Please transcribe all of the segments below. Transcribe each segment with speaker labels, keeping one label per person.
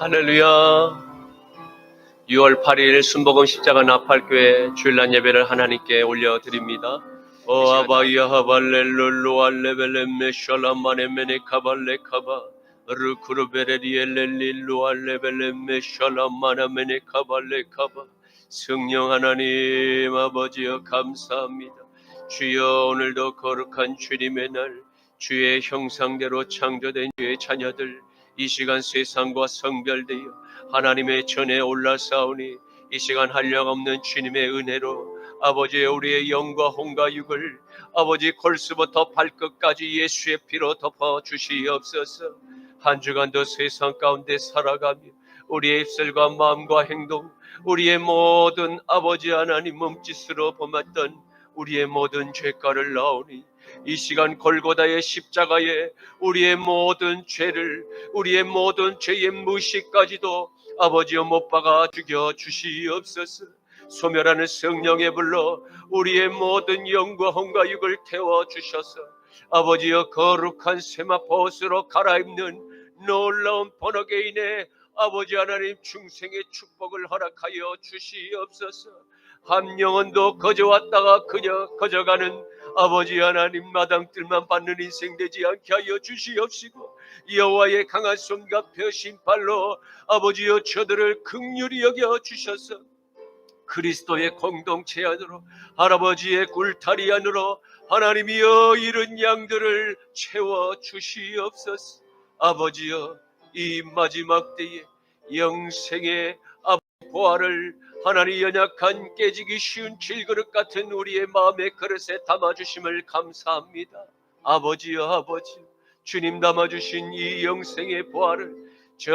Speaker 1: 할렐루야. 6월 8일 순복음 십자가 나팔교회 주일날 예배를 하나님께 올려드립니다. 아바이야 하발렐룰루 알레벨레메 샬라마네메네 카발레 카바 르쿠르베레리엘렐릴루 알레벨레메 샬라마나메네 카발레 카바. 성령 하나님 아버지여 감사합니다. 주여, 오늘도 거룩한 주님의 날, 주의 형상대로 창조된 주의 자녀들 이 시간 세상과 성별되어 하나님의 전에 올라사오니 이 시간 한량없는 주님의 은혜로 아버지의 우리의 영과 혼과 육을 아버지 골수부터 발끝까지 예수의 피로 덮어 주시옵소서. 한 주간도 세상 가운데 살아가며 우리의 입술과 마음과 행동, 우리의 모든 아버지 하나님 몸짓으로 범했던 우리의 모든 죄가를 나오니 이 시간 골고다의 십자가에 우리의 모든 죄를, 우리의 모든 죄의 무시까지도 아버지여 못 박아 죽여 주시옵소서. 소멸하는 성령의 불로 우리의 모든 영과 혼과 육을 태워 주셔서 아버지여 거룩한 세마포옷으로 갈아입는 놀라운 번역개인의 아버지 하나님 중생의 축복을 허락하여 주시옵소서. 한 영혼도 거저왔다가 그저 거저가는 아버지 하나님 마당들만 받는 인생 되지 않게 하여 주시옵시고, 여호와의 강한 손과 펴신 발로 아버지여 저들을 긍휼히 여겨 주셔서 그리스도의 공동체 안으로, 할아버지의 굴다리 안으로 하나님이여 이른 양들을 채워 주시옵소서. 아버지여, 이 마지막 때에 영생의 보화를 하나님 연약한 깨지기 쉬운 질그릇 같은 우리의 마음의 그릇에 담아주심을 감사합니다. 아버지여, 아버지, 주님 담아주신 이 영생의 보화를 저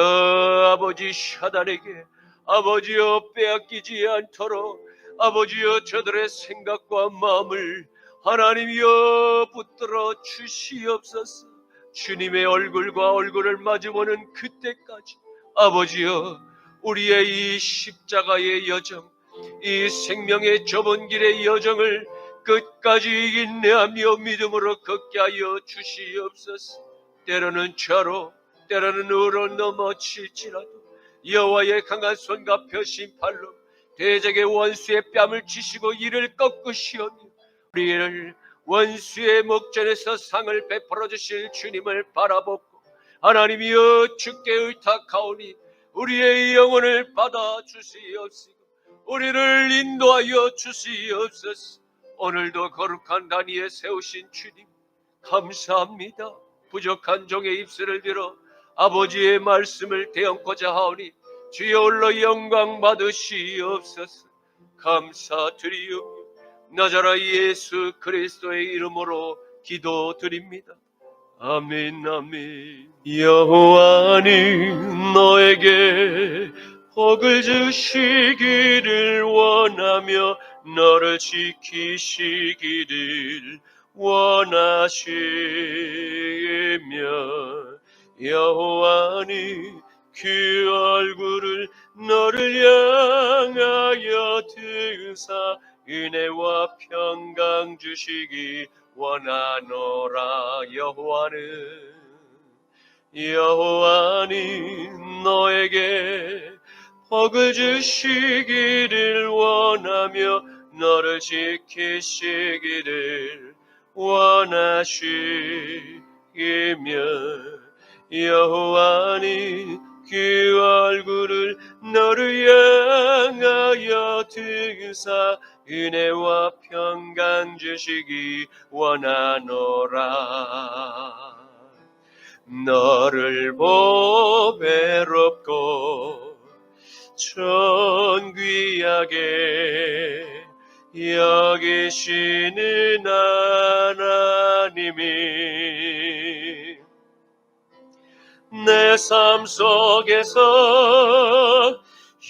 Speaker 1: 아버지 샤단에게 아버지여 빼앗기지 않도록 아버지여 저들의 생각과 마음을 하나님이여 붙들어 주시옵소서. 주님의 얼굴과 얼굴을 마주보는 그때까지 아버지여 우리의 이 십자가의 여정, 이 생명의 좁은 길의 여정을 끝까지 인내하며 믿음으로 걷게 하여 주시옵소서. 때로는 좌로 때로는 우로 넘어질지라도 여호와의 강한 손과 펴신 팔로 대적의 원수의 뺨을 치시고 이를 꺾으시오며 우리를 원수의 목전에서 상을 베풀어 주실 주님을 바라보고 하나님이여 주께 의탁하오니 우리의 영혼을 받아 주시옵시고 우리를 인도하여 주시옵소서. 오늘도 거룩한 단위에 세우신 주님 감사합니다. 부족한 종의 입술을 빌어 아버지의 말씀을 대언고자 하오니 주여 홀로 영광 받으시옵소서. 감사드리오며 나자라 예수 그리스도의 이름으로 기도드립니다. 아멘, 아멘. 여호와는 너에게 복을 주시기를 원하며 너를 지키시기를 원하시며 여호와는 그 얼굴을 너를 향하여 드사 은혜와 평강 주시기 원하노라. 여호와는 너에게 복을 주시기를 원하며 너를 지키시기를 원하시며 여호와는 그 얼굴을 너를 향하여 드사 은혜와 평강 주시기 원하노라. 너를 보배롭고 존귀하게 여기시는 하나님이 내 삶 속에서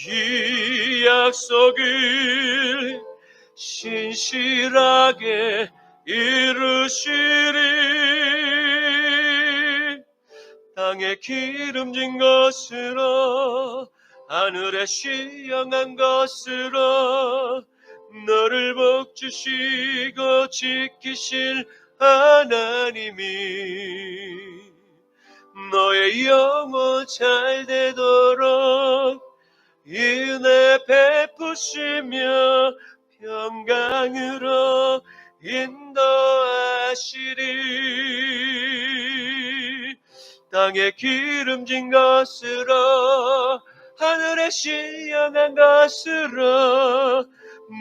Speaker 1: 이 약속을 신실하게 이루시리. 땅에 기름진 것으로 하늘에 시영한 것으로 너를 복주시고 지키실 하나님이 너의 영혼 잘 되도록 은혜 베푸시며 평강으로 인도하시리. 땅에 기름진 것으로 하늘에 신령한 것으로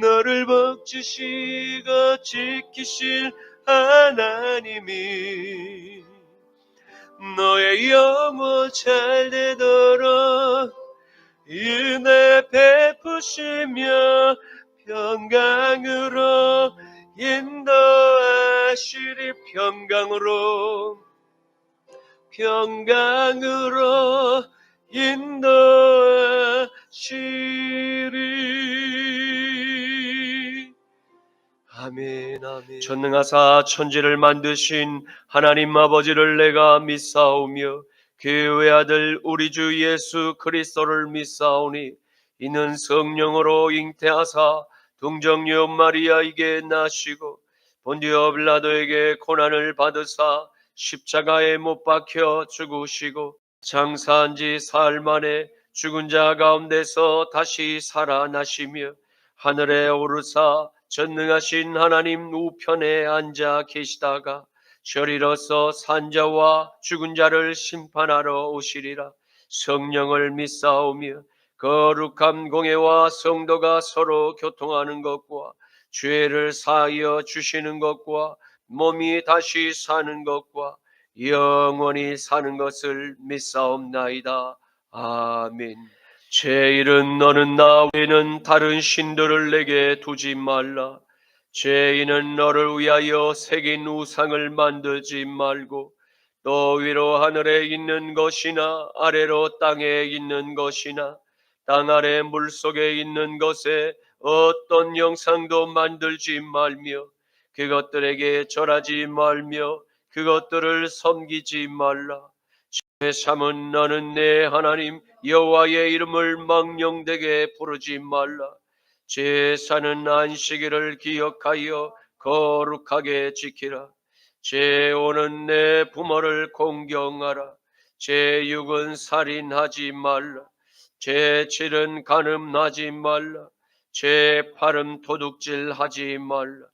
Speaker 1: 너를 복주시고 지키신 하나님이 너의 영혼 잘 되도록 은혜 베푸시며 평강으로 인도하시리. 평강으로 인도하시리. 아멘, 아멘. 전능하사 천지를 만드신 하나님 아버지를 내가 믿사오며 그 외아들 우리 주 예수 그리스도를 믿사오니 이는 성령으로 잉태하사 동정녀 마리아에게 나시고 본디오 빌라도에게 고난을 받으사 십자가에 못 박혀 죽으시고 장사한 지 사흘 만에 죽은 자 가운데서 다시 살아나시며 하늘에 오르사 전능하신 하나님 우편에 앉아 계시다가 저리로서 산자와 죽은 자를 심판하러 오시리라. 성령을 믿사오며 거룩한 공회와 성도가 서로 교통하는 것과 죄를 사하여 주시는 것과 몸이 다시 사는 것과 영원히 사는 것을 믿사옵나이다. 아멘. 제1은 너는 나 외에는 다른 신들을 내게 두지 말라. 제2는 너를 위하여 새긴 우상을 만들지 말고 또 위로 하늘에 있는 것이나 아래로 땅에 있는 것이나 땅 아래 물속에 있는 것에 어떤 형상도 만들지 말며 그것들에게 절하지 말며 그것들을 섬기지 말라. 제3은 너는 내 하나님 여호와의 이름을 망령되게 부르지 말라. 제4는 안식일을 기억하여 거룩하게 지키라. 제5는 내 부모를 공경하라. 제6은 살인하지 말라. 제7은 간음하지 말라. 제8은 도둑질하지 말라.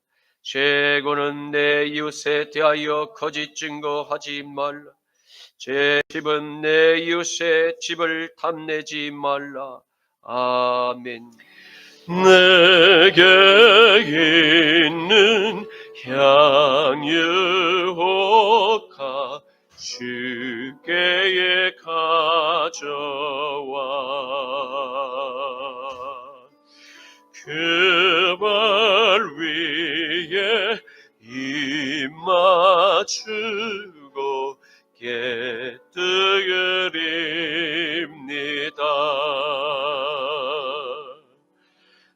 Speaker 1: 제9는 내 이웃에 대하여 거짓 증거하지 말라. 제10은 내 이웃의 집을 탐내지 말라. 아멘. 내게 있는 향유호가 주께에 가져와 그 발 위에 입 맞추고 깨뜨립니다.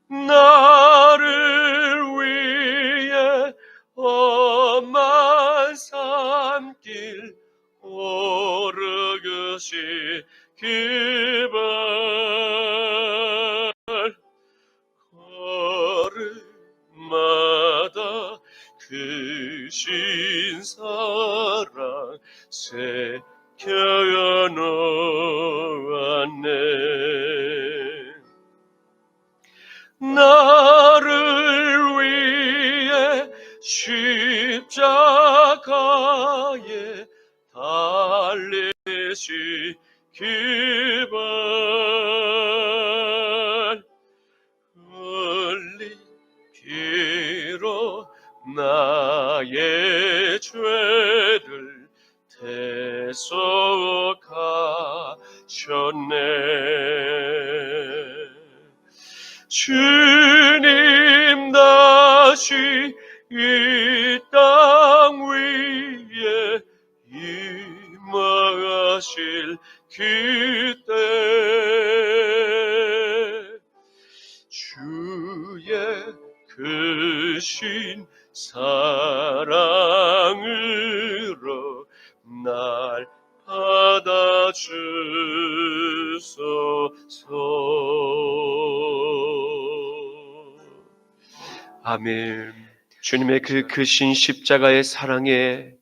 Speaker 1: 나를 위해 험한 산길 오르듯이 기발 걸음마다 그 신사랑 새겨 놓았네. 나를 위해 십자가에 달리시 기발 흘리기로 나의 죄를 대속하셨네. 주님 다시 이 땅 위에 임하실 그때 주의 크신 사랑으로 날 받아주소서. 아멘. 주님의 그 크신 십자가의 사랑에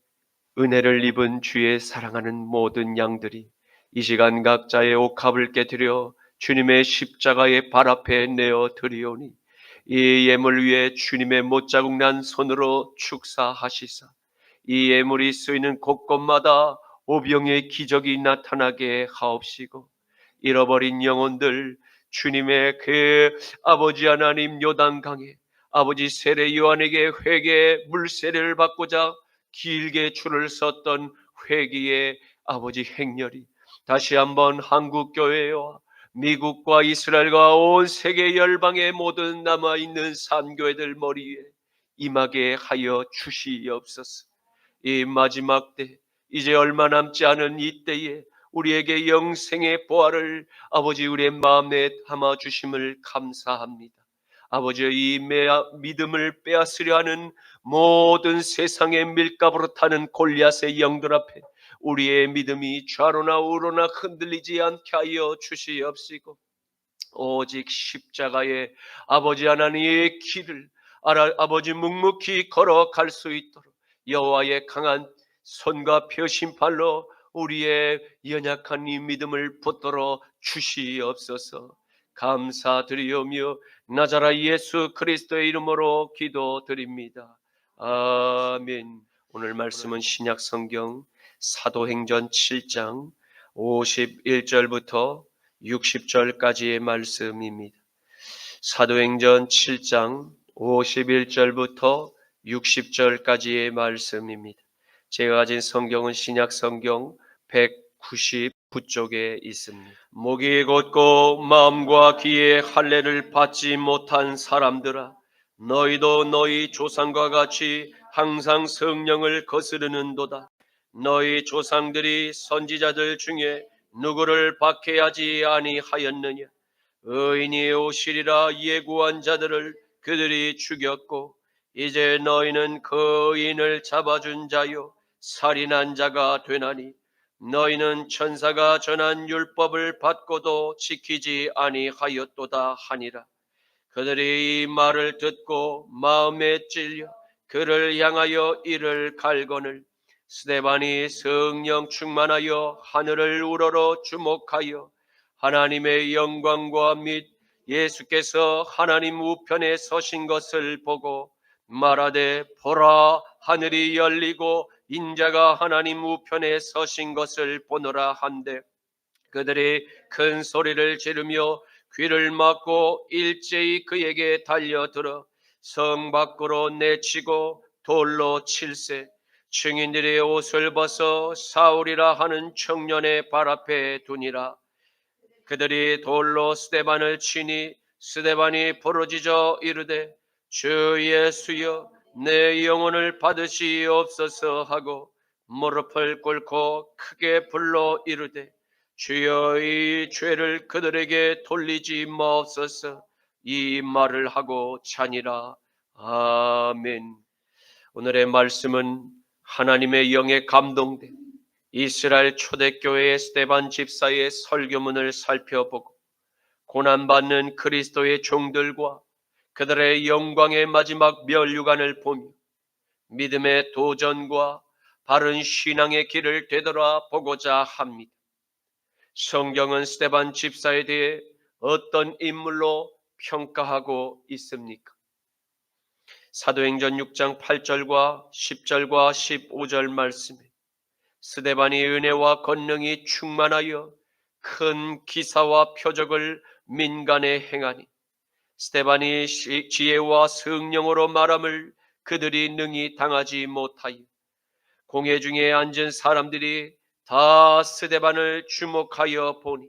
Speaker 1: 은혜를 입은 주의 사랑하는 모든 양들이 이 시간 각자의 옥합을 깨뜨려 주님의 십자가의 발 앞에 내어 드리오니 이 예물 위에 주님의 못자국 난 손으로 축사하시사 이 예물이 쓰이는 곳곳마다 오병의 기적이 나타나게 하옵시고 잃어버린 영혼들 주님의 그 아버지 하나님 요단강에 아버지 세례 요한에게 회개의 물세례를 받고자 길게 줄을 섰던 회개의 아버지 행렬이 다시 한번 한국교회와 미국과 이스라엘과 온 세계 열방의 모든 남아있는 산교회들 머리에 임하게 하여 주시옵소서. 이 마지막 때 이제 얼마 남지 않은 이 때에 우리에게 영생의 보화를 아버지 우리의 마음에 담아 주심을 감사합니다. 아버지의 이 믿음을 빼앗으려 하는 모든 세상의 밀가부로 타는 골리앗의 영들 앞에 우리의 믿음이 좌로나 우로나 흔들리지 않게 하여 주시옵시고 오직 십자가의 아버지 하나님의 길을 아버지 묵묵히 걸어갈 수 있도록 여호와의 강한 손과 펴신 팔로 우리의 연약한 이 믿음을 붙들어 주시옵소서. 감사드리오며 나자라 예수 그리스도의 이름으로 기도드립니다. 아멘. 오늘 말씀은 신약 성경 사도행전 7장 51절부터 60절까지의 말씀입니다. 사도행전 7장 51절부터 60절까지의 말씀입니다. 제가 가진 성경은 신약 성경 199쪽에 있습니다. 목이 곧고 마음과 귀에 할례를 받지 못한 사람들아, 너희도 너희 조상과 같이 항상 성령을 거스르는도다. 너희 조상들이 선지자들 중에 누구를 박해하지 아니하였느냐? 의인이 오시리라 예고한 자들을 그들이 죽였고 이제 너희는 그 의인을 잡아준 자요 살인한 자가 되나니 너희는 천사가 전한 율법을 받고도 지키지 아니하였도다 하니라. 그들이 이 말을 듣고 마음에 찔려 그를 향하여 이를 갈거늘 스데반이 성령 충만하여 하늘을 우러러 주목하여 하나님의 영광과 및 예수께서 하나님 우편에 서신 것을 보고 말하되 보라 하늘이 열리고 인자가 하나님 우편에 서신 것을 보노라 한데 그들이 큰 소리를 지르며 귀를 막고 일제히 그에게 달려들어 성 밖으로 내치고 돌로 칠세 증인들의 옷을 벗어 사울이라 하는 청년의 발 앞에 두니라. 그들이 돌로 스데반을 치니 스데반이 부르짖어 이르되 주 예수여 내 영혼을 받으시옵소서 하고 무릎을 꿇고 크게 불러 이르되 주여 이 죄를 그들에게 돌리지 마옵소서. 이 말을 하고 자니라. 아멘. 오늘의 말씀은 하나님의 영에 감동돼 이스라엘 초대교회의 스데반 집사의 설교문을 살펴보고 고난받는 그리스도의 종들과 그들의 영광의 마지막 멸류관을 보며 믿음의 도전과 바른 신앙의 길을 되돌아보고자 합니다. 성경은 스데반 집사에 대해 어떤 인물로 평가하고 있습니까? 사도행전 6장 8절과 10절과 15절 말씀에 스데반이 은혜와 권능이 충만하여 큰 기사와 표적을 민간에 행하니 스데반이 지혜와 성령으로 말함을 그들이 능히 당하지 못하여 공회 중에 앉은 사람들이 다 스데반을 주목하여 보니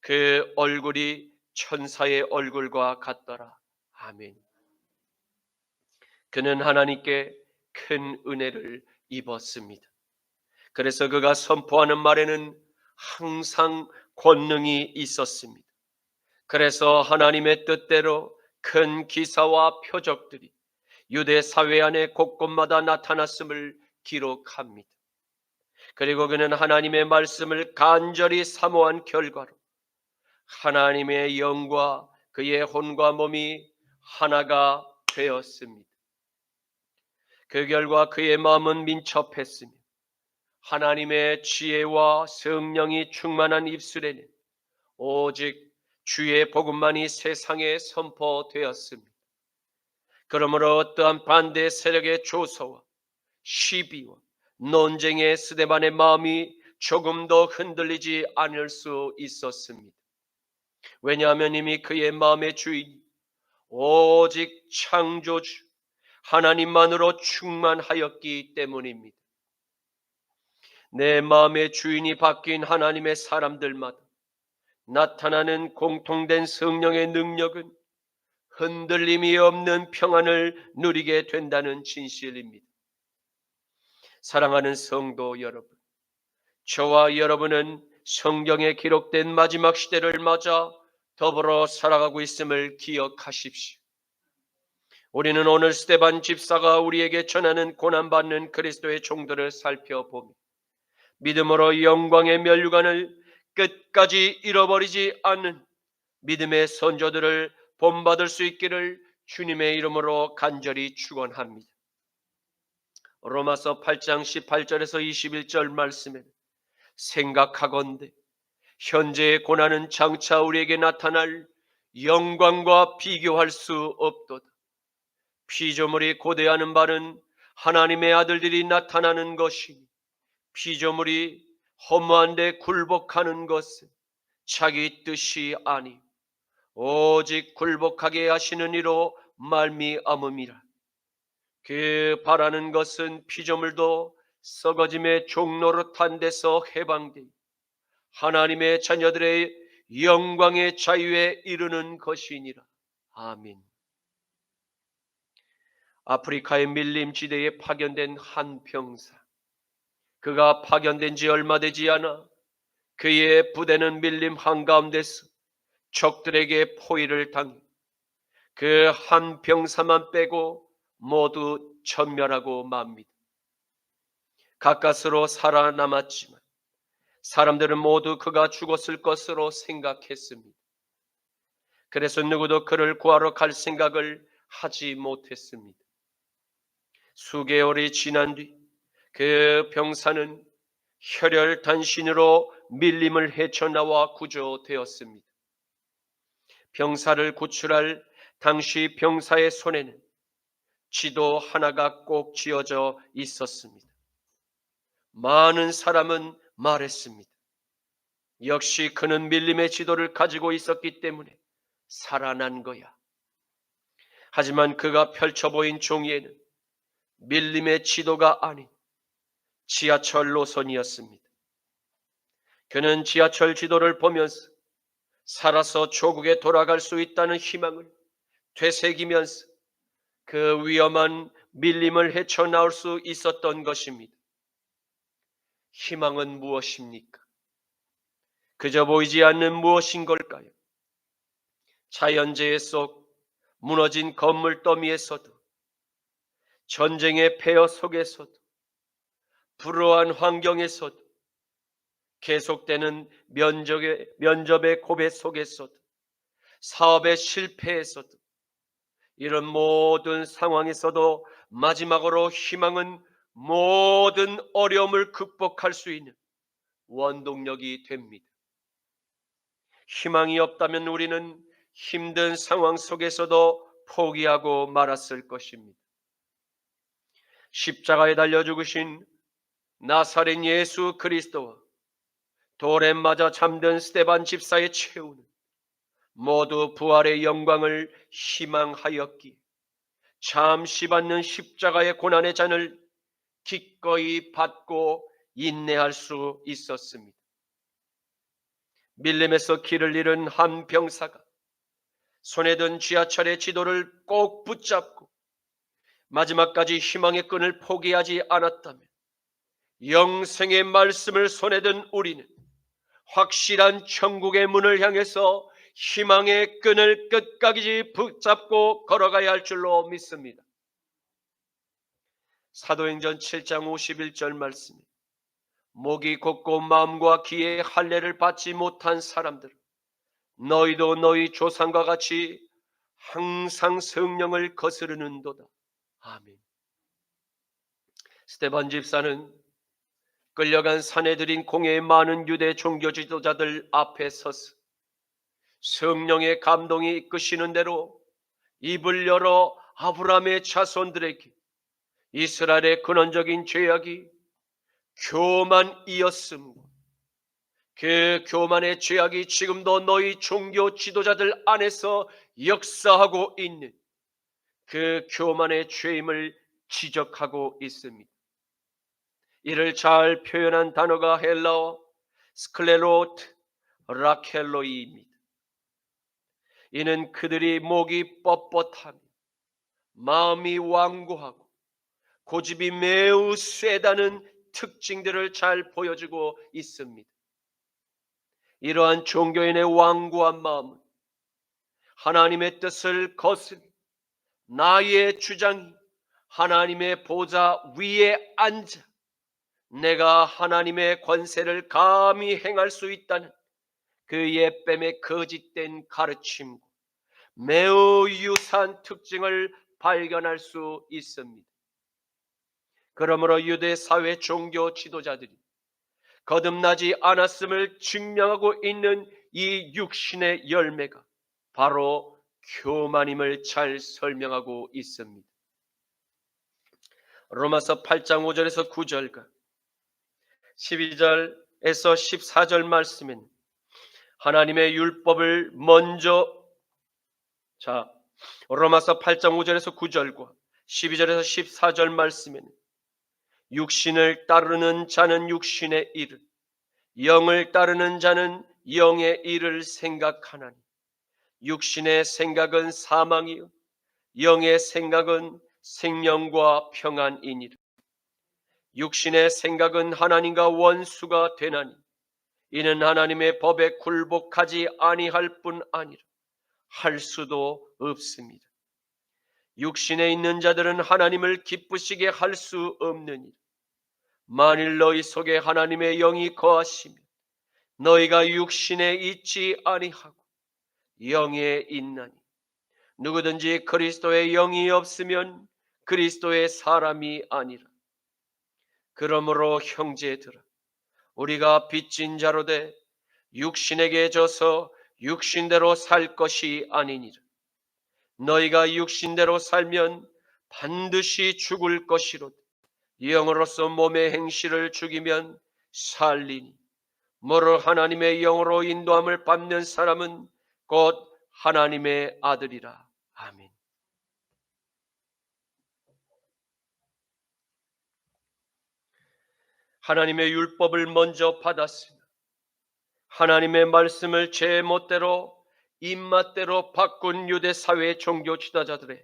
Speaker 1: 그 얼굴이 천사의 얼굴과 같더라. 아멘. 그는 하나님께 큰 은혜를 입었습니다. 그래서 그가 선포하는 말에는 항상 권능이 있었습니다. 그래서 하나님의 뜻대로 큰 기사와 표적들이 유대 사회 안에 곳곳마다 나타났음을 기록합니다. 그리고 그는 하나님의 말씀을 간절히 사모한 결과로 하나님의 영과 그의 혼과 몸이 하나가 되었습니다. 그 결과 그의 마음은 민첩했으며 하나님의 지혜와 성령이 충만한 입술에는 오직 주의 복음만이 세상에 선포되었습니다. 그러므로 어떠한 반대 세력의 조소와 시비와 논쟁의 스데반의 마음이 조금도 흔들리지 않을 수 있었습니다. 왜냐하면 이미 그의 마음의 주인이 오직 창조주 하나님만으로 충만하였기 때문입니다. 내 마음의 주인이 바뀐 하나님의 사람들마다 나타나는 공통된 성령의 능력은 흔들림이 없는 평안을 누리게 된다는 진실입니다. 사랑하는 성도 여러분, 저와 여러분은 성경에 기록된 마지막 시대를 맞아 더불어 살아가고 있음을 기억하십시오. 우리는 오늘 스데반 집사가 우리에게 전하는 고난받는 그리스도의 종들을 살펴보며 믿음으로 영광의 면류관을 끝까지 잃어버리지 않는 믿음의 선조들을 본받을 수 있기를 주님의 이름으로 간절히 축원합니다. 로마서 8장 18절에서 21절 말씀에 생각하건대 현재의 고난은 장차 우리에게 나타날 영광과 비교할 수 없도다. 피조물이 고대하는 바는 하나님의 아들들이 나타나는 것이니 피조물이 허무한데 굴복하는 것은 자기 뜻이 아니 오직 굴복하게 하시는 이로 말미암음이라. 그 바라는 것은 피조물도 썩어짐의 종노릇한 데서 해방되어 하나님의 자녀들의 영광의 자유에 이르는 것이니라. 아멘. 아프리카의 밀림지대에 파견된 한 병사, 그가 파견된 지 얼마 되지 않아 그의 부대는 밀림 한가운데서 적들에게 포위를 당해 그 한 병사만 빼고 모두 전멸하고 맙니다. 가까스로 살아남았지만 사람들은 모두 그가 죽었을 것으로 생각했습니다. 그래서 누구도 그를 구하러 갈 생각을 하지 못했습니다. 수개월이 지난 뒤 그 병사는 혈혈단신으로 밀림을 헤쳐나와 구조되었습니다. 병사를 구출할 당시 병사의 손에는 지도 하나가 꼭 쥐어져 있었습니다. 많은 사람은 말했습니다. 역시 그는 밀림의 지도를 가지고 있었기 때문에 살아난 거야. 하지만 그가 펼쳐 보인 종이에는 밀림의 지도가 아닌 지하철 노선이었습니다. 그는 지하철 지도를 보면서 살아서 조국에 돌아갈 수 있다는 희망을 되새기면서 그 위험한 밀림을 헤쳐나올 수 있었던 것입니다. 희망은 무엇입니까? 그저 보이지 않는 무엇인 걸까요? 자연재해 속 무너진 건물 더미에서도, 전쟁의 폐허 속에서도, 불우한 환경에서도, 계속되는 면접의 고백 속에서도, 사업의 실패에서도, 이런 모든 상황에서도 마지막으로 희망은 모든 어려움을 극복할 수 있는 원동력이 됩니다. 희망이 없다면 우리는 힘든 상황 속에서도 포기하고 말았을 것입니다. 십자가에 달려 죽으신 나사렛 예수 그리스도와 돌에 맞아 잠든 스데반 집사의 최후는 모두 부활의 영광을 희망하였기에 잠시 받는 십자가의 고난의 잔을 기꺼이 받고 인내할 수 있었습니다. 밀림에서 길을 잃은 한 병사가 손에 든 지하철의 지도를 꼭 붙잡고 마지막까지 희망의 끈을 포기하지 않았다면 영생의 말씀을 손에 든 우리는 확실한 천국의 문을 향해서 희망의 끈을 끝까지 붙잡고 걸어가야 할 줄로 믿습니다. 사도행전 7장 51절 말씀이 목이 곧고 마음과 귀에 할례를 받지 못한 사람들, 너희도 너희 조상과 같이 항상 성령을 거스르는도다. 아멘. 스데반 집사는 끌려간 사내들인 공회의 많은 유대 종교 지도자들 앞에 서서 성령의 감동이 이끄시는 대로 입을 열어 아브라함의 자손들에게 이스라엘의 근원적인 죄악이 교만이었음과 그 교만의 죄악이 지금도 너희 종교 지도자들 안에서 역사하고 있는 그 교만의 죄임을 지적하고 있습니다. 이를 잘 표현한 단어가 헬라어 스클레로트 라켈로이입니다. 이는 그들이 목이 뻣뻣하며 마음이 완고하고 고집이 매우 세다는 특징들을 잘 보여주고 있습니다. 이러한 종교인의 완고한 마음은 하나님의 뜻을 거슬 나의 주장이 하나님의 보좌 위에 앉아 내가 하나님의 권세를 감히 행할 수 있다는 그 옛뱀의 거짓된 가르침과 매우 유사한 특징을 발견할 수 있습니다. 그러므로 유대 사회 종교 지도자들이 거듭나지 않았음을 증명하고 있는 이 육신의 열매가 바로 교만임을 잘 설명하고 있습니다. 로마서 8장 5절에서 9절과 12절에서 14절 말씀은 하나님의 율법을 먼저 로마서 8장 5절에서 9절과 12절에서 14절 말씀에는 육신을 따르는 자는 육신의 일을, 영을 따르는 자는 영의 일을 생각하나니 육신의 생각은 사망이요 영의 생각은 생명과 평안이니라. 육신의 생각은 하나님과 원수가 되나니 이는 하나님의 법에 굴복하지 아니할 뿐 아니라 할 수도 없습니다. 육신에 있는 자들은 하나님을 기쁘시게 할 수 없느니라. 만일 너희 속에 하나님의 영이 거하시면 너희가 육신에 있지 아니하고 영에 있나니 누구든지 그리스도의 영이 없으면 그리스도의 사람이 아니라. 그러므로 형제들아 우리가 빚진 자로 돼 육신에게 져서 육신대로 살 것이 아니니라. 너희가 육신대로 살면 반드시 죽을 것이로되 영으로서 몸의 행실을 죽이면 살리니 모로 하나님의 영으로 인도함을 받는 사람은 곧 하나님의 아들이라. 아멘. 하나님의 율법을 먼저 받았으나 하나님의 말씀을 제 멋대로 입맛대로 바꾼 유대 사회 종교 지도자들의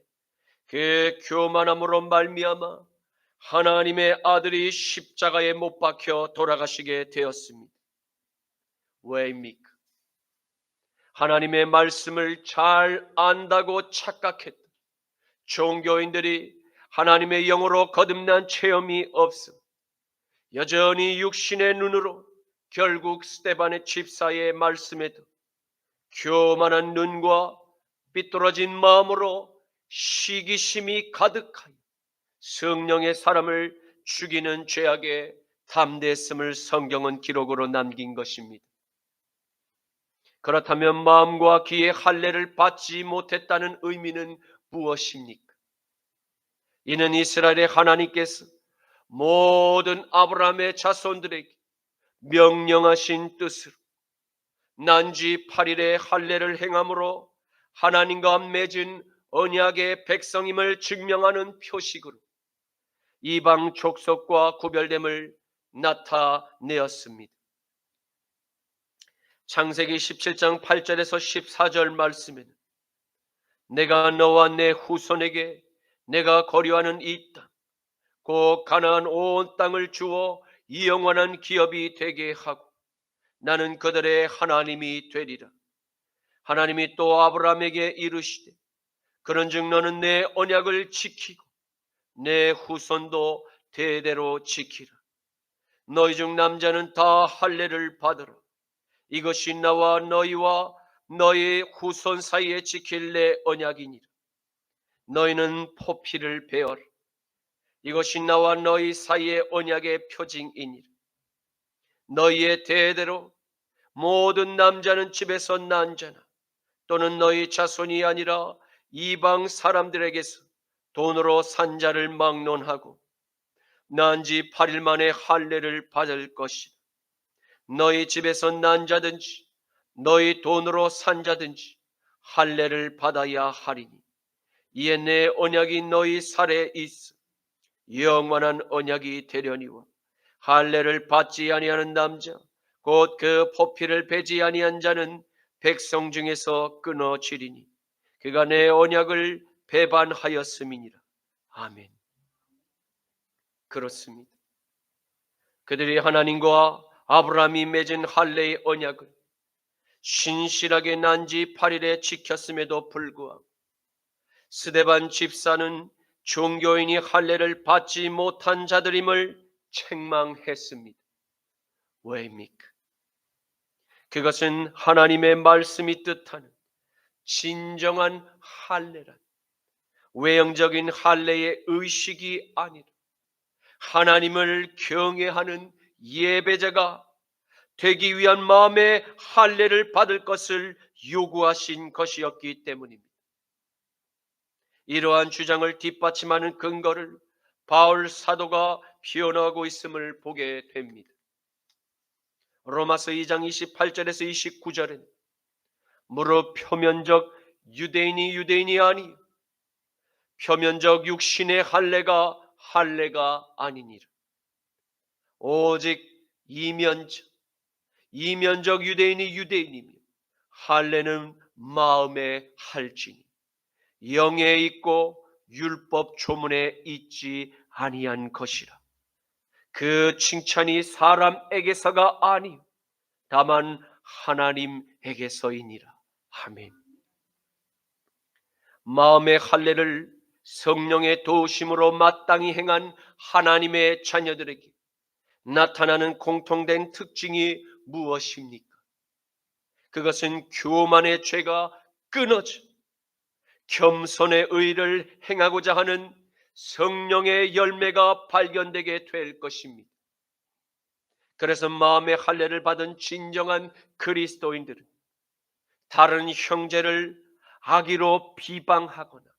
Speaker 1: 그 교만함으로 말미암아 하나님의 아들이 십자가에 못 박혀 돌아가시게 되었습니다. 왜입니까? 하나님의 말씀을 잘 안다고 착각했던 종교인들이 하나님의 영으로 거듭난 체험이 없음 여전히 육신의 눈으로 결국 스데반의 집사의 말씀에도 교만한 눈과 삐뚤어진 마음으로 시기심이 가득하여 성령의 사람을 죽이는 죄악에 담대했음을 성경은 기록으로 남긴 것입니다. 그렇다면 마음과 귀의 할례를 받지 못했다는 의미는 무엇입니까? 이는 이스라엘의 하나님께서 모든 아브라함의 자손들에게 명령하신 뜻으로 난지 8일의 할례를 행함으로 하나님과 맺은 언약의 백성임을 증명하는 표식으로 이방 족속과 구별됨을 나타내었습니다. 창세기 17장 8절에서 14절 말씀에는 내가 너와 내 후손에게 내가 거류하는 이 땅 곧 가나안 온 땅을 주어 이 영원한 기업이 되게 하고 나는 그들의 하나님이 되리라. 하나님이 또 아브라함에게 이르시되 그런즉 너는 내 언약을 지키고 내 후손도 대대로 지키라. 너희 중 남자는 다 할례를 받으라. 이것이 나와 너희와 너희 후손 사이에 지킬 내 언약이니라. 너희는 포피를 베어라. 이것이 나와 너희 사이의 언약의 표징이니라. 너희의 대대로 모든 남자는 집에서 난 자나 또는 너희 자손이 아니라 이방 사람들에게서 돈으로 산 자를 막론하고 난 지 8일 만에 할례를 받을 것이다. 너희 집에서 난 자든지 너희 돈으로 산 자든지 할례를 받아야 하리니 이에 내 언약이 너희 살에 있어 영원한 언약이 되려니와 할례를 받지 아니하는 남자 곧 그 포피를 베지 아니한 자는 백성 중에서 끊어지리니 그가 내 언약을 배반하였음이니라. 아멘. 그렇습니다. 그들이 하나님과 아브라함이 맺은 할례의 언약을 신실하게 난지 8일에 지켰음에도 불구하고 스데반 집사는 종교인이 할례를 받지 못한 자들임을 책망했습니다. 왜입니까? 그것은 하나님의 말씀이 뜻하는 진정한 할례란 외형적인 할례의 의식이 아니라 하나님을 경외하는 예배자가 되기 위한 마음의 할례를 받을 것을 요구하신 것이었기 때문입니다. 이러한 주장을 뒷받침하는 근거를 바울 사도가 표현하고 있음을 보게 됩니다. 로마서 2장 28절에서 29절은 무릇 표면적 유대인이 아니 표면적 육신의 할례가 아니니라. 오직 이면적 유대인이 유대인이며 할례는 마음의 할지니 영에 있고 율법 조문에 있지 아니한 것이라. 그 칭찬이 사람에게서가 아니 다만 하나님에게서이니라. 아멘. 마음의 할례를 성령의 도우심으로 마땅히 행한 하나님의 자녀들에게 나타나는 공통된 특징이 무엇입니까? 그것은 교만의 죄가 끊어져 겸손의 의를 행하고자 하는 성령의 열매가 발견되게 될 것입니다. 그래서 마음의 할례를 받은 진정한 그리스도인들은 다른 형제를 악의로 비방하거나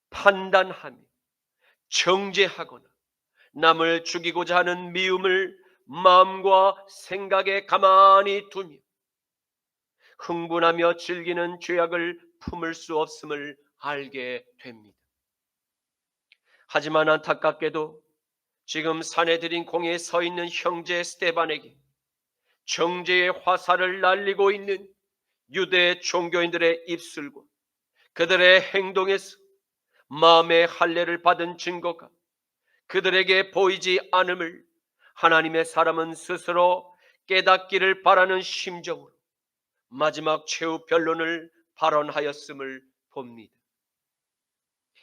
Speaker 1: 판단하며 정죄하거나 남을 죽이고자 하는 미움을 마음과 생각에 가만히 두며 흥분하며 즐기는 죄악을 품을 수 없음을 알게 됩니다. 하지만 안타깝게도 지금 사내들인 공에 서 있는 형제 스데반에게 정죄의 화살을 날리고 있는 유대 종교인들의 입술과 그들의 행동에서 마음의 할례를 받은 증거가 그들에게 보이지 않음을 하나님의 사람은 스스로 깨닫기를 바라는 심정으로 마지막 최후 변론을 발언하였음을 봅니다.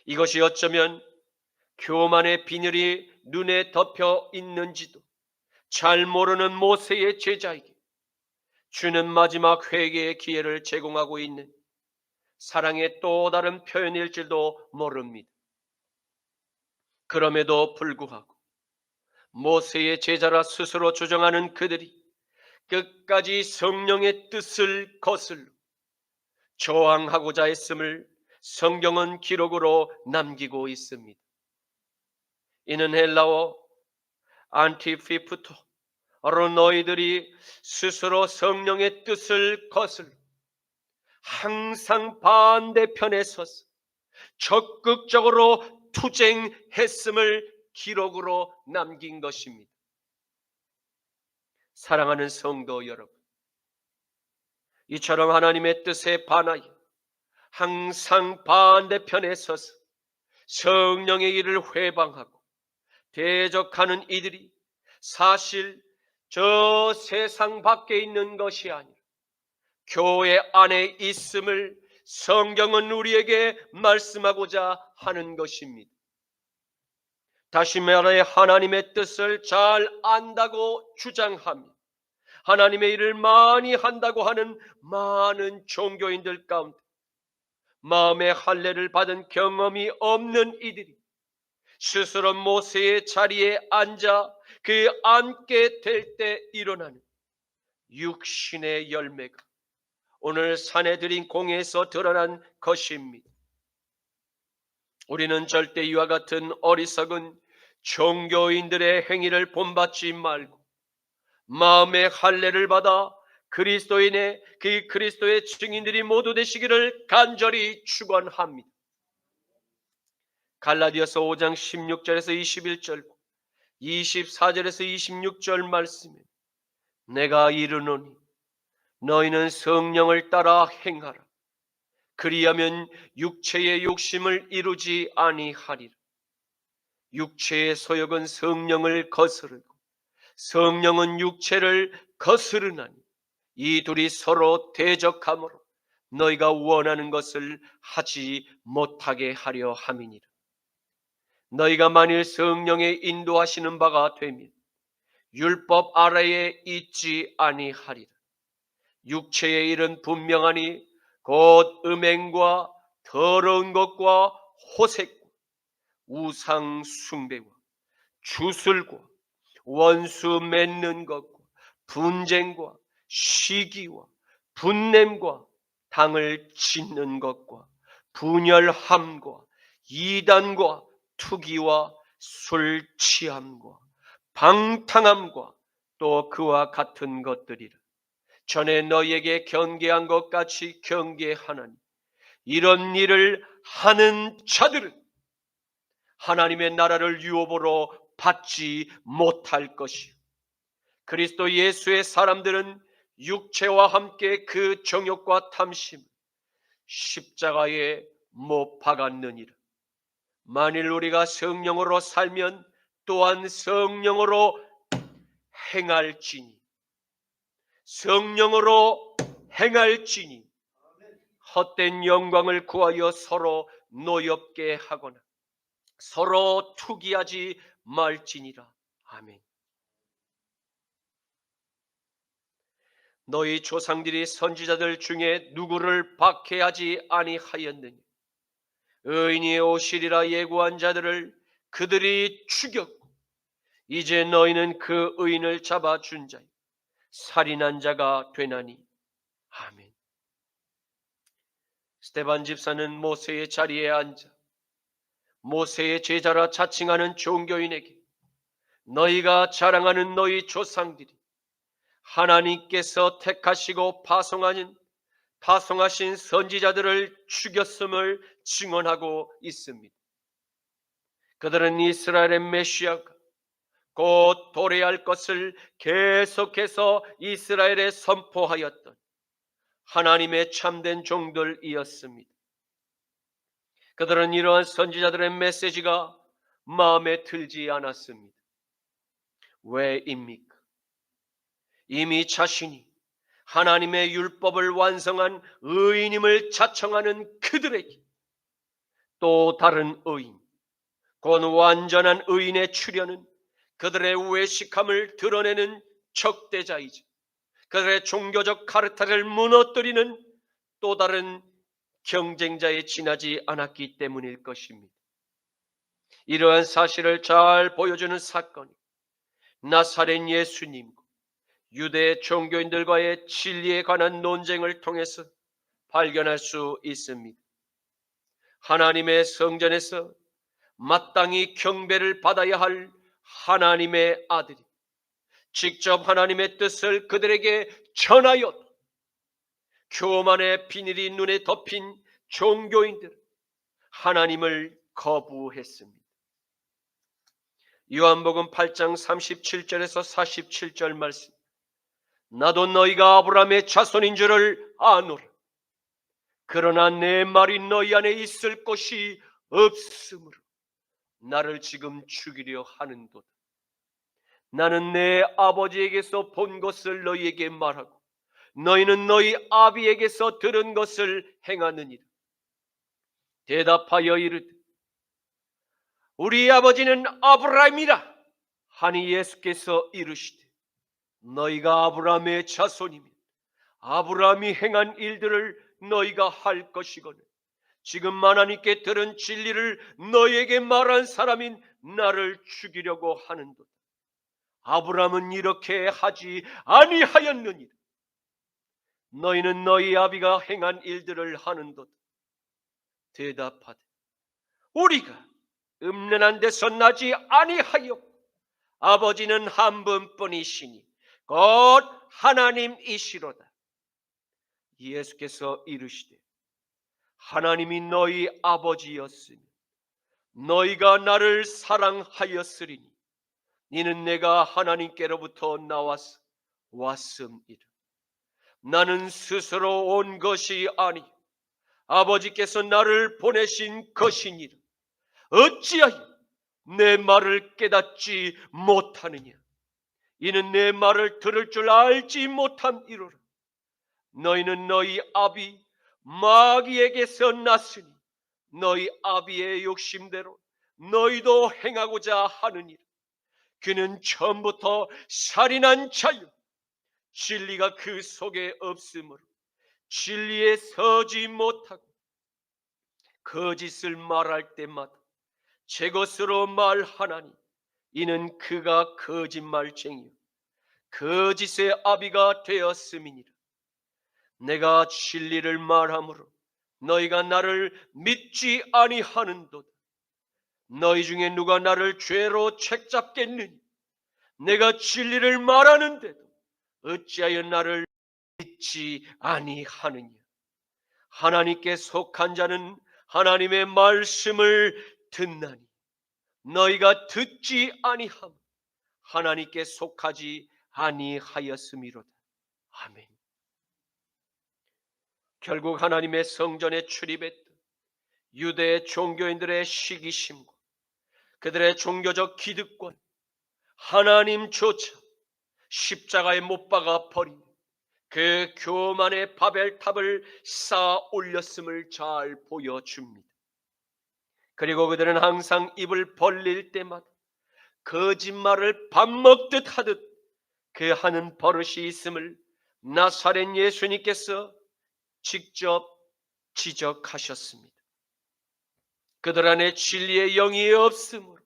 Speaker 1: 이것이 어쩌면 교만의 비늘이 눈에 덮여 있는지도 잘 모르는 모세의 제자에게 주는 마지막 회개의 기회를 제공하고 있는 사랑의 또 다른 표현일지도 모릅니다. 그럼에도 불구하고 모세의 제자라 스스로 주장하는 그들이 끝까지 성령의 뜻을 거슬러 저항하고자 했음을 성경은 기록으로 남기고 있습니다. 이는 헬라어 안티피프토로 너희들이 스스로 성령의 뜻을 거슬러 항상 반대편에 서서 적극적으로 투쟁했음을 기록으로 남긴 것입니다. 사랑하는 성도 여러분, 이처럼 하나님의 뜻에 반하여 항상 반대편에 서서 성령의 일을 회방하고 대적하는 이들이 사실 저 세상 밖에 있는 것이 아니라 교회 안에 있음을 성경은 우리에게 말씀하고자 하는 것입니다. 다시 말해 하나님의 뜻을 잘 안다고 주장하며 하나님의 일을 많이 한다고 하는 많은 종교인들 가운데 마음의 할례를 받은 경험이 없는 이들이 스스로 모세의 자리에 앉아 그 앉게 될 때 일어나는 육신의 열매가 오늘 산에 들인 공에서 드러난 것입니다. 우리는 절대 이와 같은 어리석은 종교인들의 행위를 본받지 말고 마음의 할례를 받아 그리스도인의 그 그리스도의 증인들이 모두 되시기를 간절히 축원합니다. 갈라디아서 5장 16절에서 21절, 24절에서 26절 말씀에 내가 이르노니 너희는 성령을 따라 행하라. 그리하면 육체의 욕심을 이루지 아니하리라. 육체의 소욕은 성령을 거스르고 성령은 육체를 거스르나니 이 둘이 서로 대적하므로 너희가 원하는 것을 하지 못하게 하려 함이니라. 너희가 만일 성령의 인도하시는 바가 되면 율법 아래에 있지 아니하리라. 육체의 일은 분명하니 곧 음행과 더러운 것과 호색과 우상 숭배와 주술과 원수 맺는 것과 분쟁과 시기와 분냄과 당을 짓는 것과 분열함과 이단과 투기와 술 취함과 방탕함과 또 그와 같은 것들이라. 전에 너희에게 경계한 것 같이 경계하나니 이런 일을 하는 자들은 하나님의 나라를 유업으로 받지 못할 것이요 그리스도 예수의 사람들은 육체와 함께 그 정욕과 탐심 십자가에 못 박았느니라. 만일 우리가 성령으로 살면 또한 성령으로 행할지니 성령으로 행할지니 헛된 영광을 구하여 서로 노엽게 하거나 서로 투기하지 말지니라. 아멘. 너희 조상들이 선지자들 중에 누구를 박해하지 아니하였느냐? 의인이 오시리라 예고한 자들을 그들이 죽였고 이제 너희는 그 의인을 잡아준 자요 살인한 자가 되나니. 아멘. 스데반 집사는 모세의 자리에 앉아 모세의 제자라 자칭하는 종교인에게 너희가 자랑하는 너희 조상들이 하나님께서 택하시고 파송하신 선지자들을 죽였음을 증언하고 있습니다. 그들은 이스라엘의 메시아가 곧 도래할 것을 계속해서 이스라엘에 선포하였던 하나님의 참된 종들이었습니다. 그들은 이러한 선지자들의 메시지가 마음에 들지 않았습니다. 왜입니까? 이미 자신이 하나님의 율법을 완성한 의인임을 자청하는 그들에게 또 다른 의인, 곧 완전한 의인의 출현은 그들의 외식함을 드러내는 적대자이자 그들의 종교적 카르타를 무너뜨리는 또 다른 경쟁자에 지나지 않았기 때문일 것입니다. 이러한 사실을 잘 보여주는 사건이 나사렛 예수님과 유대 종교인들과의 진리에 관한 논쟁을 통해서 발견할 수 있습니다. 하나님의 성전에서 마땅히 경배를 받아야 할 하나님의 아들이 직접 하나님의 뜻을 그들에게 전하여 교만의 비닐이 눈에 덮인 종교인들은 하나님을 거부했습니다. 요한복음 8장 37절에서 47절 말씀, 나도 너희가 아브라함의 자손인 줄을 아노라. 그러나 내 말이 너희 안에 있을 것이 없으므로 나를 지금 죽이려 하는도다. 나는 내 아버지에게서 본 것을 너희에게 말하고 너희는 너희 아비에게서 들은 것을 행하느니라. 대답하여 이르되 우리 아버지는 아브라함이라 하니 예수께서 이르시되 너희가 아브라함의 자손이면 아브라함이 행한 일들을 너희가 할 것이거늘 지금 하나님께 들은 진리를 너희에게 말한 사람인 나를 죽이려고 하는도다. 아브라함은 이렇게 하지 아니하였느니라. 너희는 너희 아비가 행한 일들을 하는도다. 대답하되 우리가 음란한 데서 나지 아니하였고 아버지는 한 분뿐이시니 곧 하나님이시로다. 예수께서 이르시되 하나님이 너희 아버지였으니 너희가 나를 사랑하였으리니 이는 내가 하나님께로부터 나와서 왔음이라. 나는 스스로 온 것이 아니 아버지께서 나를 보내신 것이니라. 어찌하여 내 말을 깨닫지 못하느냐? 이는 내 말을 들을 줄 알지 못함이로라. 너희는 너희 아비 마귀에게서 났으니 너희 아비의 욕심대로 너희도 행하고자 하느니라. 그는 처음부터 살인한 자요 진리가 그 속에 없으므로 진리에 서지 못하고 거짓을 말할 때마다 제 것으로 말하나니 이는 그가 거짓말쟁이요 거짓의 아비가 되었음이니라. 내가 진리를 말하므로 너희가 나를 믿지 아니하는도다. 너희 중에 누가 나를 죄로 책잡겠느냐? 내가 진리를 말하는데도 어찌하여 나를 믿지 아니하느냐? 하나님께 속한 자는 하나님의 말씀을 듣나니 너희가 듣지 아니함 하나님께 속하지 아니하였음이로다. 아멘. 결국 하나님의 성전에 출입했던 유대 종교인들의 시기심과 그들의 종교적 기득권, 하나님조차 십자가에 못 박아 버린 그 교만의 바벨탑을 쌓아 올렸음을 잘 보여줍니다. 그리고 그들은 항상 입을 벌릴 때마다 거짓말을 밥 먹듯 하듯 그 하는 버릇이 있음을 나사렛 예수님께서 직접 지적하셨습니다. 그들 안에 진리의 영이 없으므로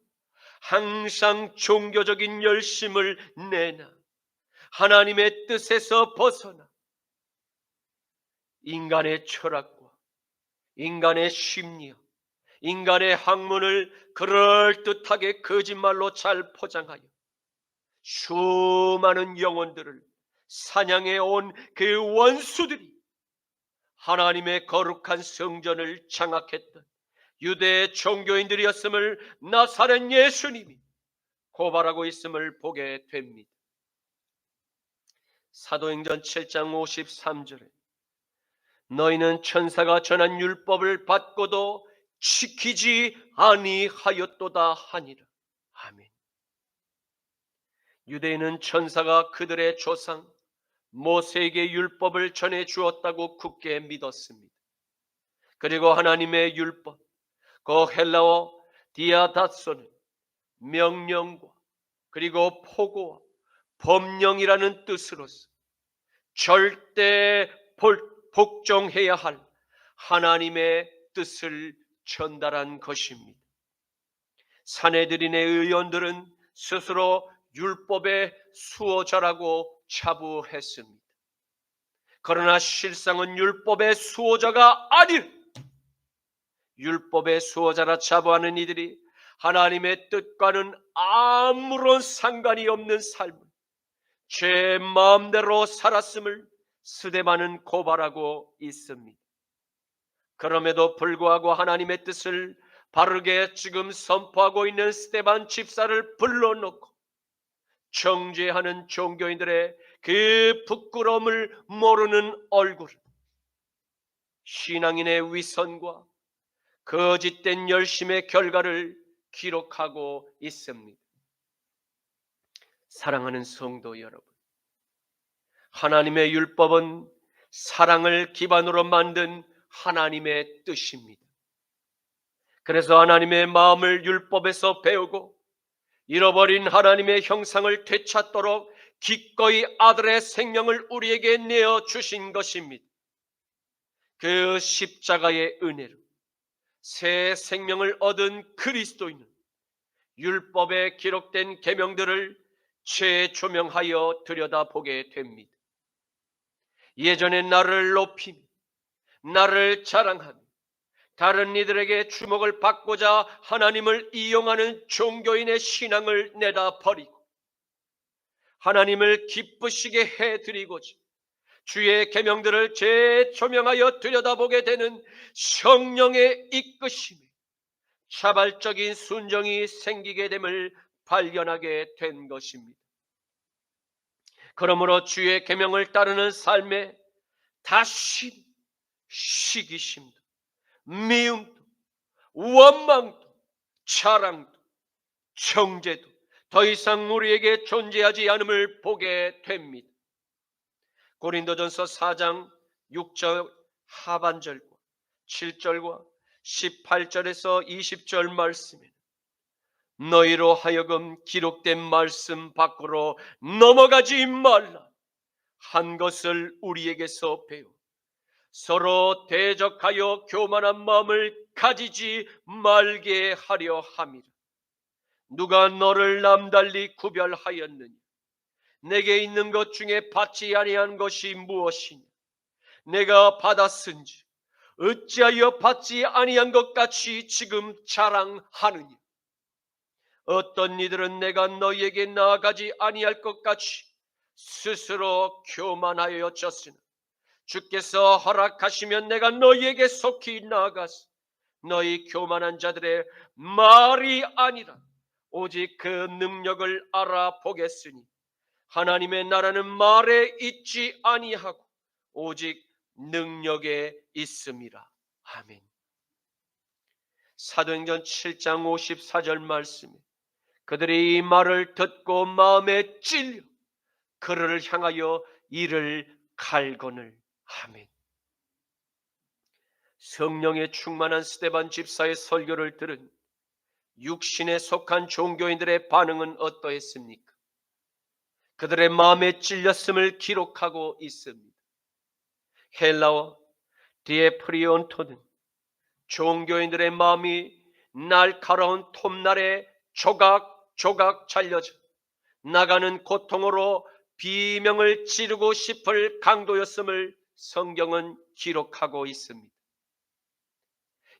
Speaker 1: 항상 종교적인 열심을 내나 하나님의 뜻에서 벗어나 인간의 철학과 인간의 심리와 인간의 학문을 그럴듯하게 거짓말로 잘 포장하여 수많은 영혼들을 사냥해 온 그 원수들이 하나님의 거룩한 성전을 장악했던 유대 종교인들이었음을 나사렛 예수님이 고발하고 있음을 보게 됩니다. 사도행전 7장 53절에 너희는 천사가 전한 율법을 받고도 지키지 아니하였도다 하니라. 아멘. 유대인은 천사가 그들의 조상 모세에게 율법을 전해 주었다고 굳게 믿었습니다. 그리고 하나님의 율법, 그 헬라어 디아다소는 명령과 그리고 포고와 법령이라는 뜻으로서 절대 복종해야 할 하나님의 뜻을 전달한 것입니다. 산헤드린의 의원들은 스스로 율법의 수호자라고 자부했습니다. 그러나 실상은 율법의 수호자가 아니라 율법의 수호자라 자부하는 이들이 하나님의 뜻과는 아무런 상관이 없는 삶을 제 마음대로 살았음을 스데반은 고발하고 있습니다. 그럼에도 불구하고 하나님의 뜻을 바르게 지금 선포하고 있는 스데반 집사를 불러놓고 정죄하는 종교인들의 그 부끄러움을 모르는 얼굴, 신앙인의 위선과 거짓된 열심의 결과를 기록하고 있습니다. 사랑하는 성도 여러분, 하나님의 율법은 사랑을 기반으로 만든 하나님의 뜻입니다. 그래서 하나님의 마음을 율법에서 배우고 잃어버린 하나님의 형상을 되찾도록 기꺼이 아들의 생명을 우리에게 내어주신 것입니다. 그 십자가의 은혜로 새 생명을 얻은 그리스도인은 율법에 기록된 계명들을 재조명하여 들여다보게 됩니다. 예전에 나를 높이며 나를 자랑하며 다른 이들에게 주목을 받고자 하나님을 이용하는 종교인의 신앙을 내다버리고 하나님을 기쁘시게 해드리고자 주의 계명들을 재조명하여 들여다보게 되는 성령의 이끄심에 자발적인 순종이 생기게 됨을 발견하게 된 것입니다. 그러므로 주의 계명을 따르는 삶에 다시 시기심도, 미움도, 원망도, 자랑도, 정죄도 더 이상 우리에게 존재하지 않음을 보게 됩니다. 고린도전서 4장 6절 하반절과 7절과 18절에서 20절 말씀에 너희로 하여금 기록된 말씀 밖으로 넘어가지 말라 한 것을 우리에게서 배워 서로 대적하여 교만한 마음을 가지지 말게 하려 함이라. 누가 너를 남달리 구별하였느냐? 내게 있는 것 중에 받지 아니한 것이 무엇이냐? 내가 받았은지 어찌하여 받지 아니한 것 같이 지금 자랑하느냐? 어떤 이들은 내가 너희에게 나아가지 아니할 것 같이 스스로 교만하여졌으나 주께서 허락하시면 내가 너희에게 속히 나아가서 너희 교만한 자들의 말이 아니라 오직 그 능력을 알아보겠으니 하나님의 나라는 말에 있지 아니하고 오직 능력에 있음이라. 아멘. 사도행전 7장 54절 말씀에 그들이 이 말을 듣고 마음에 찔려 그를 향하여 이를 갈거늘. 아멘. 성령에 충만한 스데반 집사의 설교를 들은 육신에 속한 종교인들의 반응은 어떠했습니까? 그들의 마음에 찔렸음을 기록하고 있습니다. 헬라어 디에프리온토는 종교인들의 마음이 날카로운 톱날에 조각조각 잘려져 나가는 고통으로 비명을 지르고 싶을 강도였음을 성경은 기록하고 있습니다.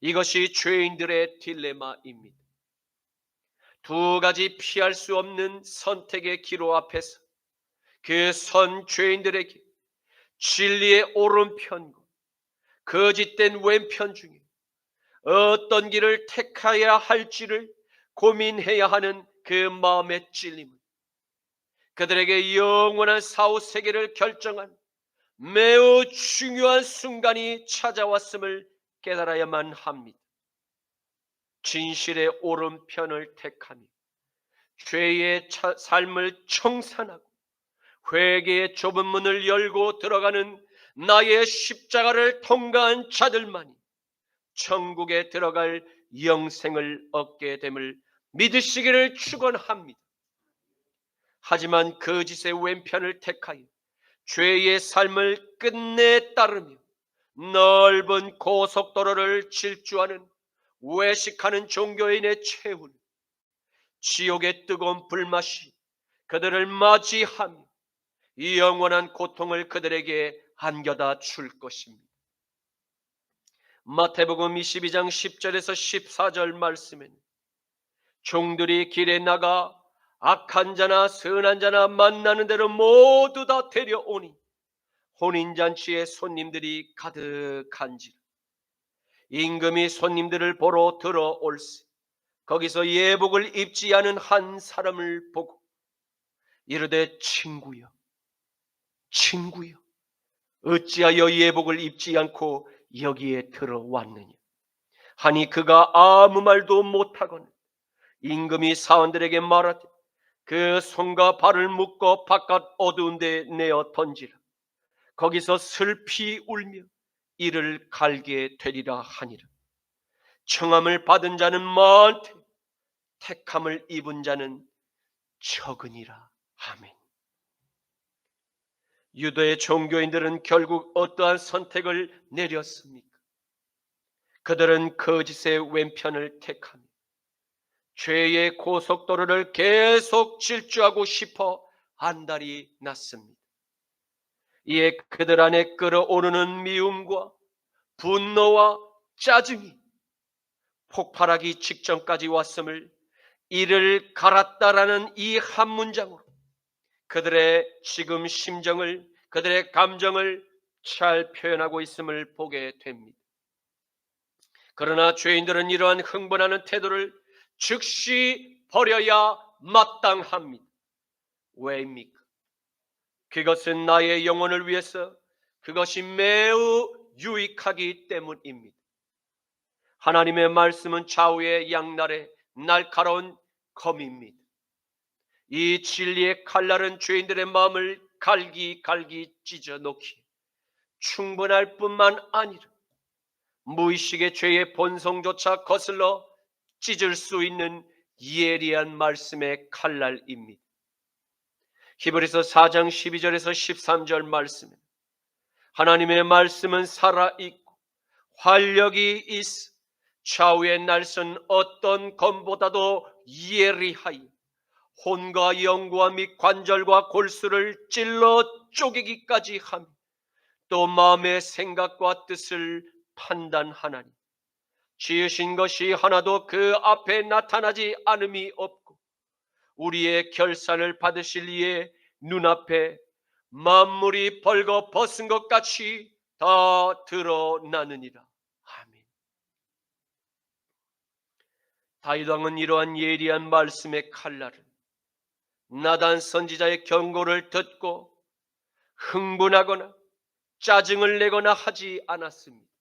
Speaker 1: 이것이 죄인들의 딜레마입니다. 두 가지 피할 수 없는 선택의 기로 앞에서 그 선 죄인들에게 진리의 오른편과 거짓된 왼편 중에 어떤 길을 택해야 할지를 고민해야 하는 그 마음의 찔림은 그들에게 영원한 사후세계를 결정한 매우 중요한 순간이 찾아왔음을 깨달아야만 합니다. 진실의 오른편을 택하며 죄의 삶을 청산하고 회개의 좁은 문을 열고 들어가는 나의 십자가를 통과한 자들만이 천국에 들어갈 영생을 얻게 됨을 믿으시기를 축원합니다. 하지만 거짓의 왼편을 택하여 죄의 삶을 끝내 따르며 넓은 고속도로를 질주하는 외식하는 종교인의 최후는 지옥의 뜨거운 불맛이 그들을 맞이하며 영원한 고통을 그들에게 안겨다 줄 것입니다. 마태복음 22장 10절에서 14절 말씀에는 종들이 길에 나가 악한 자나 선한 자나 만나는 대로 모두 다 데려오니 혼인잔치에 손님들이 가득한지라. 임금이 손님들을 보러 들어올세 거기서 예복을 입지 않은 한 사람을 보고 이르되 친구여 어찌하여 예복을 입지 않고 여기에 들어왔느냐 하니 그가 아무 말도 못하거늘 임금이 사원들에게 말하되 그 손과 발을 묶어 바깥 어두운 데 내어 던지라. 거기서 슬피 울며 이를 갈게 되리라 하니라. 청함을 받은 자는 많되 택함을 입은 자는 적으니라. 아멘. 유대의 종교인들은 결국 어떠한 선택을 내렸습니까? 그들은 거짓의 왼편을 택하며 죄의 고속도로를 계속 질주하고 싶어 안달이 났습니다. 이에 그들 안에 끓어오르는 미움과 분노와 짜증이 폭발하기 직전까지 왔음을 이를 갈았다라는 이 한 문장으로 그들의 지금 심정을, 그들의 감정을 잘 표현하고 있음을 보게 됩니다. 그러나 죄인들은 이러한 흥분하는 태도를 즉시 버려야 마땅합니다. 왜입니까? 그것은 나의 영혼을 위해서 그것이 매우 유익하기 때문입니다. 하나님의 말씀은 좌우의 양날의 날카로운 검입니다. 이 진리의 칼날은 죄인들의 마음을 갈기갈기 찢어놓기 충분할 뿐만 아니라 무의식의 죄의 본성조차 거슬러 찢을 수 있는 예리한 말씀의 칼날입니다. 히브리서 4장 12절에서 13절 말씀에 하나님의 말씀은 살아있고 활력이 있어 좌우의 날선 어떤 검보다도 예리하여 혼과 영과 및 관절과 골수를 찔러 쪼개기까지 하며 또 마음의 생각과 뜻을 판단하나니 지으신 것이 하나도 그 앞에 나타나지 않음이 없고 우리의 결산을 받으실 이의 눈앞에 만물이 벌거 벗은 것 같이 다 드러나느니라. 아멘. 다윗 왕은 이러한 예리한 말씀의 칼날을 나단 선지자의 경고를 듣고 흥분하거나 짜증을 내거나 하지 않았습니다.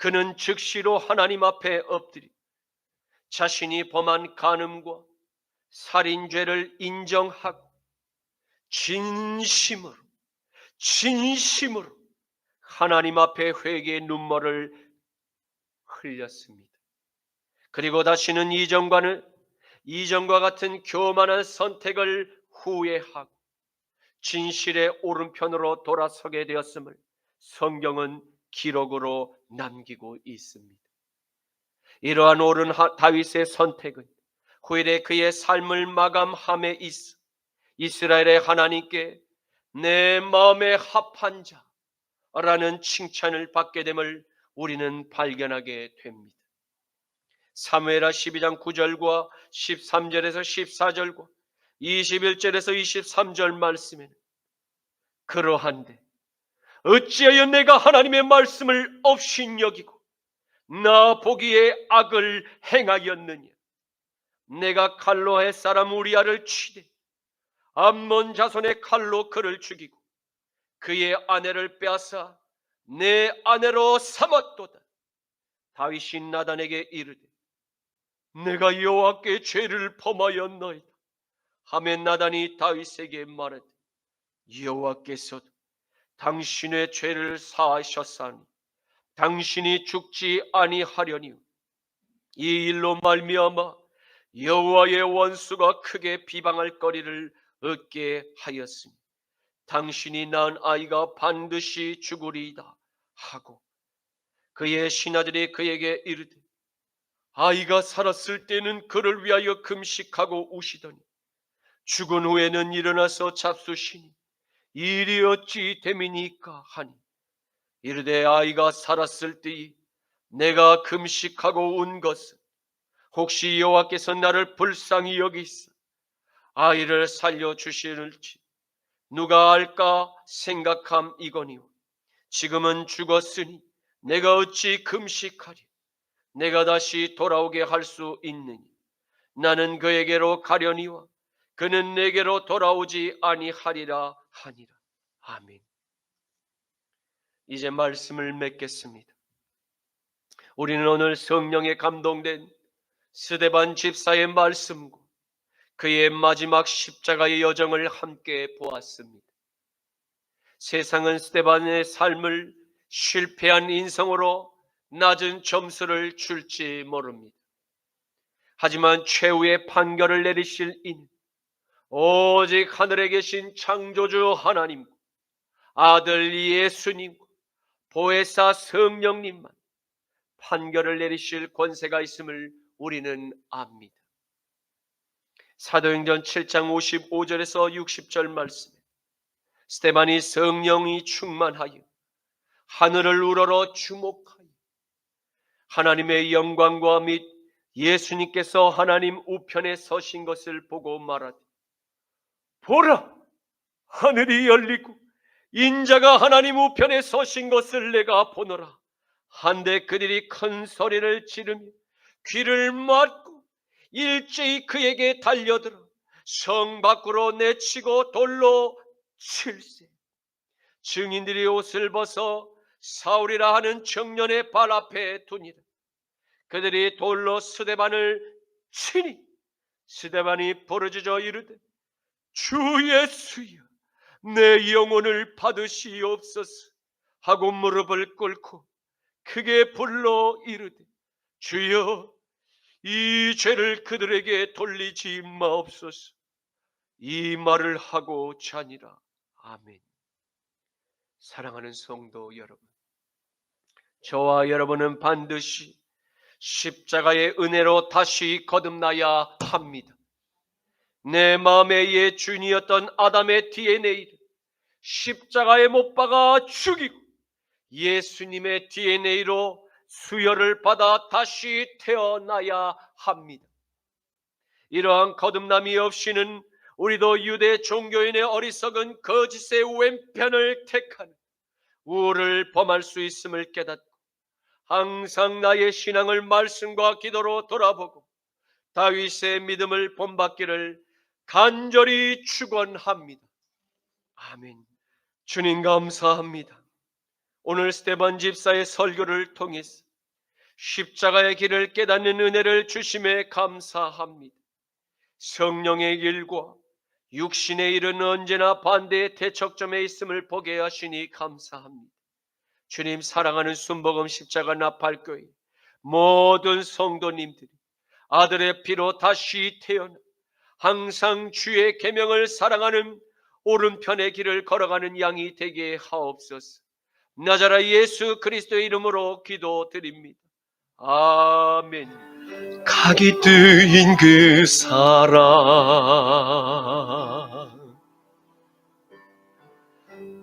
Speaker 1: 그는 즉시로 하나님 앞에 엎드려 자신이 범한 간음과 살인죄를 인정하고 진심으로 하나님 앞에 회개의 눈물을 흘렸습니다. 그리고 다시는 이전과 같은 교만한 선택을 후회하고 진실의 오른편으로 돌아서게 되었음을 성경은 기록으로 남기고 있습니다. 이러한 옳은 다윗의 선택은 후일에 그의 삶을 마감함에 있어 이스라엘의 하나님께 내 마음에 합한 자라는 칭찬을 받게 됨을 우리는 발견하게 됩니다. 사무엘하 12장 9절과 13절에서 14절과 21절에서 23절 말씀에는 그러한데 어찌하여 내가 하나님의 말씀을 업신여기고 나 보기에 악을 행하였느냐. 내가 칼로 햇사람 우리아를 치되 암몬 자손의 칼로 그를 죽이고 그의 아내를 빼앗아 내 아내로 삼았도다. 다윗이 나단에게 이르되 내가 여호와께 죄를 범하였나이다 하매 나단이 다윗에게 말하되 여호와께서도 당신의 죄를 사하셨사니 당신이 죽지 아니하려니요 이 일로 말미암아 여호와의 원수가 크게 비방할 거리를 얻게 하였으니 당신이 낳은 아이가 반드시 죽으리이다 하고 그의 신하들이 그에게 이르되 아이가 살았을 때는 그를 위하여 금식하고 우시더니 죽은 후에는 일어나서 잡수시니 일이 어찌 됨이니까 하니 이르되 아이가 살았을 때에 내가 금식하고 운 것은 혹시 여호와께서 나를 불쌍히 여기사 아이를 살려주시는지 누가 알까 생각함이거니와 지금은 죽었으니 내가 어찌 금식하리. 내가 다시 돌아오게 할 수 있느니 나는 그에게로 가려니와 그는 내게로 돌아오지 아니하리라 하니라. 아멘. 이제 말씀을 맺겠습니다. 우리는 오늘 성령에 감동된 스데반 집사의 말씀과 그의 마지막 십자가의 여정을 함께 보았습니다. 세상은 스데반의 삶을 실패한 인성으로 낮은 점수를 줄지 모릅니다. 하지만 최후의 판결을 내리실 이는 오직 하늘에 계신 창조주 하나님, 아들 예수님, 보혜사 성령님만 판결을 내리실 권세가 있음을 우리는 압니다. 사도행전 7장 55절에서 60절 말씀에 스데반이 성령이 충만하여 하늘을 우러러 주목하여 하나님의 영광과 및 예수님께서 하나님 우편에 서신 것을 보고 말하되, 보라, 하늘이 열리고 인자가 하나님 우편에 서신 것을 내가 보노라. 한데 그들이 큰 소리를 지르며 귀를 막고 일제히 그에게 달려들어 성 밖으로 내치고 돌로 칠세. 증인들이 옷을 벗어 사울이라 하는 청년의 발 앞에 두니라. 그들이 돌로 스데반을 치니 스데반이 부르짖어 이르되, 주 예수여, 내 영혼을 받으시옵소서 하고 무릎을 꿇고 크게 불러 이르되, 주여, 이 죄를 그들에게 돌리지 마옵소서. 이 말을 하고 자니라. 아멘. 사랑하는 성도 여러분, 저와 여러분은 반드시 십자가의 은혜로 다시 거듭나야 합니다. 내 마음의 옛 주인이었던 아담의 DNA를 십자가에 못 박아 죽이고 예수님의 DNA로 수혈을 받아 다시 태어나야 합니다. 이러한 거듭남이 없이는 우리도 유대 종교인의 어리석은 거짓의 왼편을 택하는 우를 범할 수 있음을 깨닫고 항상 나의 신앙을 말씀과 기도로 돌아보고 다윗의 믿음을 본받기를 간절히 축원합니다. 아멘. 주님 감사합니다. 오늘 스데반 집사의 설교를 통해서 십자가의 길을 깨닫는 은혜를 주심에 감사합니다. 성령의 일과 육신의 일은 언제나 반대의 대척점에 있음을 보게 하시니 감사합니다. 주님, 사랑하는 순복음 십자가 나팔교회 모든 성도님들이 아들의 피로 다시 태어나 항상 주의 계명을 사랑하는 오른편의 길을 걸어가는 양이 되게 하옵소서. 나자라 예수 그리스도의 이름으로 기도드립니다. 아멘.
Speaker 2: 각이 뜨인 그 사랑,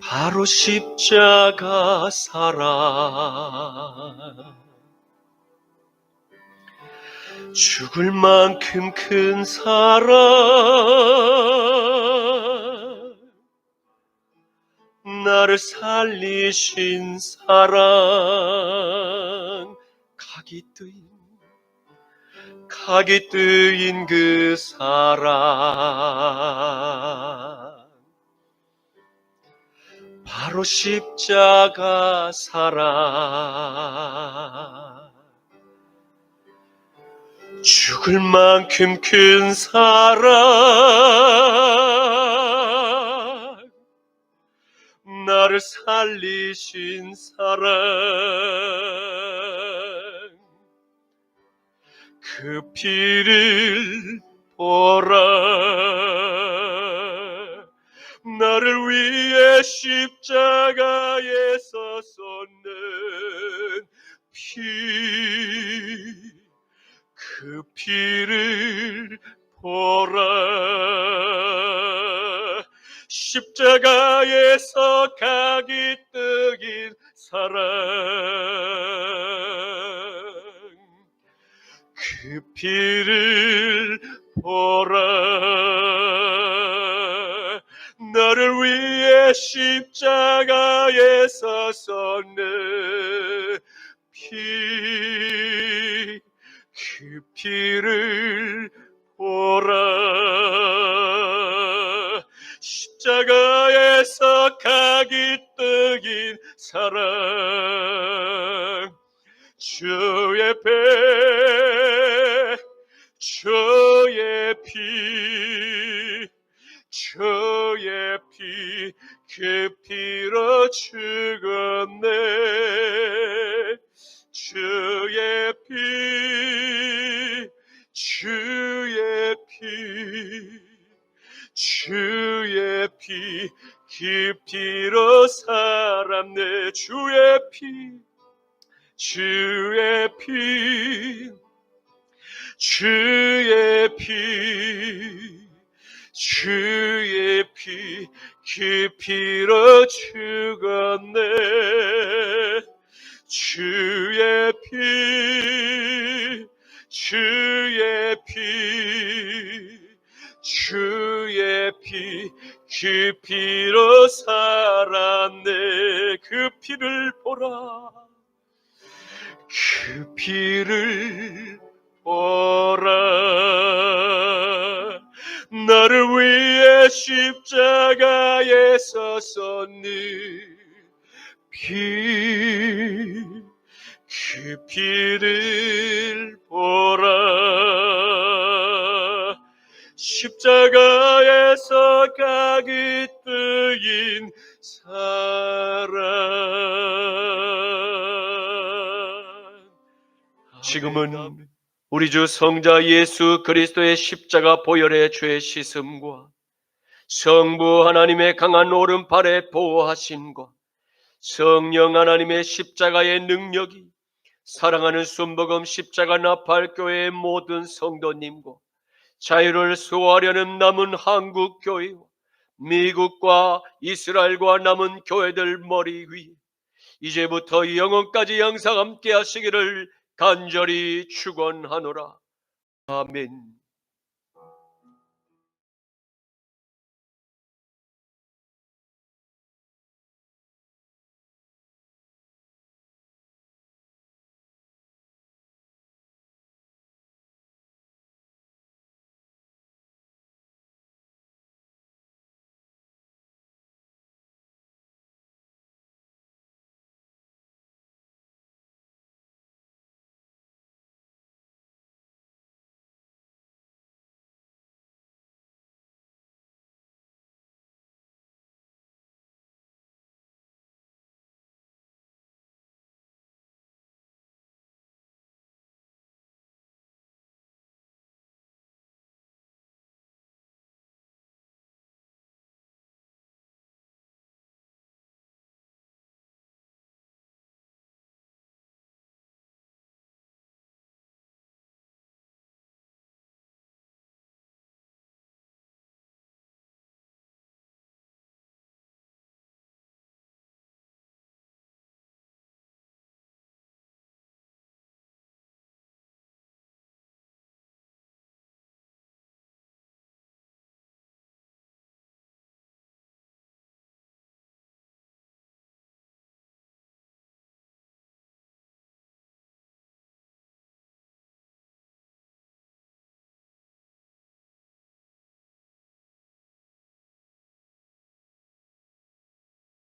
Speaker 2: 바로 십자가 사랑, 죽을 만큼 큰 사랑, 나를 살리신 사랑, 각이 뜨인 그 사랑, 바로 십자가 사랑, 죽을 만큼 큰 사랑, 나를 살리신 사랑, 그 피를 보라, 나를 위해 십자가에서 쏟는 피, 그 피를 보라, 십자가에서 각이 뜨긴 사랑, 그 피를 보라, 나를 위해 십자가에서 쏟는 피, 그 피를 보라, 십자가에서 각이 뜨긴 사랑, 주의 배, 주의 피, 주의 피, 그 피로 죽었네, 주의 피, 주의 피, 주의 피, 그 피로 살았네, 주의 피, 주의 피, 주의 피, 주의 피, 그 피로 죽었네. 주의 피, 주의 피, 주의 피, 그 피로 살았네. 그 피를 보라, 그 피를 보라. 나를 위해 십자가에 서섰니 피, 그 피를 보라. 십자가에서 각이 뜨인 사랑.
Speaker 1: 지금은 우리 주 성자 예수 그리스도의 십자가 보혈의 죄 씻음과 성부 하나님의 강한 오른팔의 보호하심과 성령 하나님의 십자가의 능력이 사랑하는 순복음 십자가 나팔교회의 모든 성도님과 자유를 수호하려는 남은 한국 교회와 미국과 이스라엘과 남은 교회들 머리 위에 이제부터 영원까지 항상 함께 하시기를 간절히 축원하노라. 아멘.